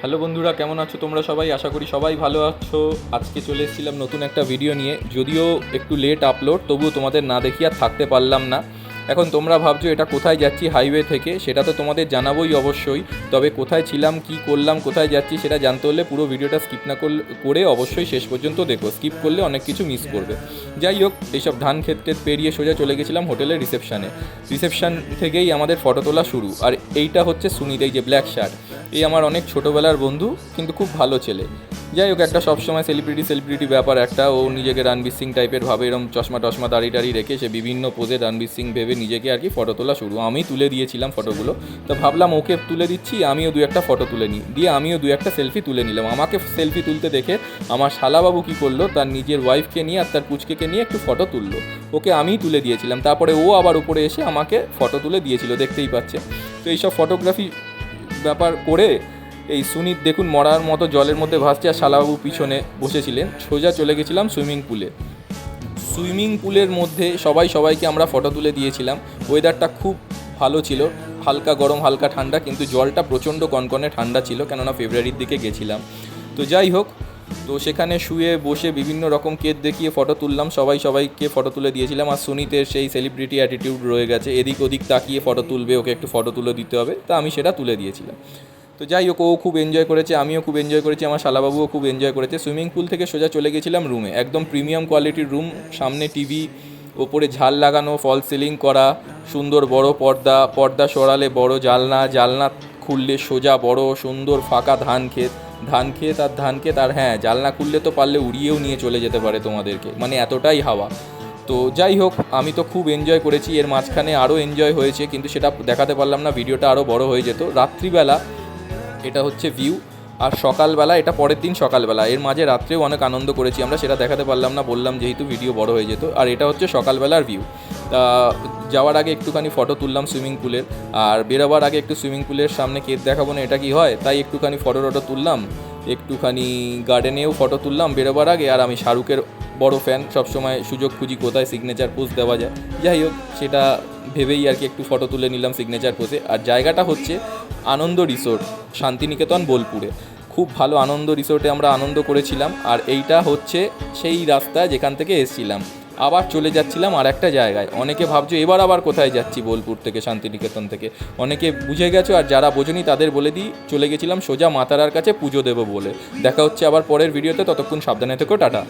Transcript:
Hello বন্ধুরা, কেমন আছো তোমরা সবাই? আশা করি সবাই ভালো আছো। আজকে চলে এসেছিলাম নতুন একটা ভিডিও নিয়ে, যদিও একটু লেট আপলোড, তবুও তোমাদের না দেখিয়ে আর থাকতে পারলাম না। এখন তোমরা ভাবছো এটা কোথায় যাচ্ছি হাইওয়ে থেকে, সেটা তো তোমাদের জানাবোই অবশ্যই। তবে কোথায় ছিলাম, কি করলাম, কোথায় যাচ্ছি সেটা জানতে হলে পুরো ভিডিওটা স্কিপ না করে অবশ্যই শেষ পর্যন্ত দেখো। স্কিপ করলে অনেক কিছু মিস করবে। যাই হোক, এইসব ধান ক্ষেত্রে পেরিয়ে সোজা চলে গেছিলাম হোটেলের রিসেপশন থেকেই আমাদের ফটো তোলা শুরু। আর এইটা হচ্ছে সুনীত, এই যে ব্ল্যাক শার্ট, এই আমার অনেক ছোটোবেলার বন্ধু, কিন্তু খুব ভালো ছেলে। যাই হোক, একটা সবসময় সেলিব্রিটি ব্যাপার একটা, ও নিজেকে রণবীর সিং টাইপের ভাবে, এরকম চশমা টশমা দাড়ি টাড়ি রেখে সে বিভিন্ন পোজে রণবীর সিং ভেবে নিজেকে আর কি ফটো তোলা শুরু। আমি তুলে দিয়েছিলাম ফটোগুলো, তো ভাবলাম ওকে তুলে দিচ্ছি, আমিও দু একটা ফটো তুলে নিই, দিয়ে আমিও দু একটা সেলফি তুলে নিলাম। আমাকে সেলফি তুলতে দেখে আমার শালাবাবু কী করলো, তার নিজের ওয়াইফকে নিয়ে আর তার পুচকেকে নিয়ে একটু ফটো তুললো। ওকে আমিই তুলে দিয়েছিলাম, তারপরে ও আবার উপরে এসে আমাকে ফটো তুলে দিয়েছিল, দেখতেই পাচ্ছে। তো এইসব ফটোগ্রাফি ব্যাপার করে এই সুনীত দেখুন মরার মতো জলের মধ্যে ভাসছে, আর শালাবাবু পিছনে বসেছিলেন। সোজা চলে গেছিলাম সুইমিং পুলের মধ্যে সবাইকে আমরা ফটো তুলে দিয়েছিলাম। ওয়েদারটা খুব ভালো ছিল, হালকা গরম হালকা ঠান্ডা, কিন্তু জলটা প্রচণ্ড কনকনে ঠান্ডা ছিল, কেননা ফেব্রুয়ারির দিকে গেছিলাম। তো যাই হোক, তো সেখানে শুয়ে বসে বিভিন্ন রকম কেস দেখিয়ে ফটো তুললাম, সবাইকে ফটো তুলে দিয়েছিলাম। আর সুনীতের সেই সেলিব্রিটি অ্যাটিটিউড রয়ে গেছে, এদিক ওদিক তাকিয়ে ফটো তুলবে, ওকে একটু ফটো তুলে দিতে হবে, তা আমি সেটা তুলে দিয়েছিলাম। তো যাই হোক, ও খুব এনজয় করেছে, আমিও খুব এনজয় করেছি, আমার শালাবাবুও খুব এনজয় করেছে। সুইমিং পুল থেকে সোজা চলে গেছিলাম রুমে, একদম প্রিমিয়াম কোয়ালিটির রুম, সামনে টিভি, ওপরে ঝাল লাগানো, ফল সিলিং করা, সুন্দর বড় পর্দা সরালে বড় জালনা খুললে সোজা বড় সুন্দর ফাঁকা ধান ক্ষেত, আর হ্যাঁ, জালনা খুললে তো পারলে উড়িয়েও নিয়ে চলে যেতে পারে তোমাদেরকে, মানে এতটাই হাওয়া। তো যাই হোক, আমি তো খুব এনজয় করেছি, এর মাঝখানে আরও এনজয় হয়েছে, কিন্তু সেটা দেখাতে পারলাম না, ভিডিওটা আরও বড় হয়ে যেত। রাত্রিবেলা এটা হচ্ছে ভিউ, আর সকালবেলা এটা পরের দিন সকালবেলা, এর মাঝে রাত্রেও অনেক আনন্দ করেছি আমরা, সেটা দেখাতে পারলাম না, বললাম যেহেতু ভিডিও বড় হয়ে যেত। আর এটা হচ্ছে সকালবেলার ভিউ। তা যাওয়ার আগে একটুখানি ফটো তুললাম সুইমিং পুলের, আর বেরোবার আগে একটু সুইমিং পুলের সামনে কেক দেখাবো না, এটা কি হয়, তাই একটুখানি ফটো তুললাম, একটুখানি গার্ডেনেও ফটো তুললাম বেরোবার আগে। আর আমি শাহরুখের বড় ফ্যান, সবসময় সুযোগ খুঁজি কোথায় সিগনেচার পোজ দেওয়া যায়। যাই হোক, সেটা ভেবেই আর কি একটু ফটো তুলে নিলাম সিগনেচার পোজে। আর জায়গাটা হচ্ছে আনন্দ রিসোর্ট, শান্তিনিকেতন বোলপুরে। খুব ভালো আনন্দ রিসোর্টে আমরা আনন্দ করেছিলাম। আর এইটা হচ্ছে সেই রাস্তা যেখান থেকে এসেছিলাম, আবার চলে যাচ্ছিলাম আর একটা জায়গায়। অনেকে ভাবছো এবার আবার কোথায় যাচ্ছি, বোলপুর থেকে শান্তিনিকেতন থেকে, অনেকে বুঝে গেছো, আর যারা বোঝেনি তাদের বলে দিই, চলে গেছিলাম সোজা মা তারার কাছে পুজো দেবো বলে। দেখা হচ্ছে আবার পরের ভিডিওতে, ততক্ষণ সাবধানে থেকো, টাটা।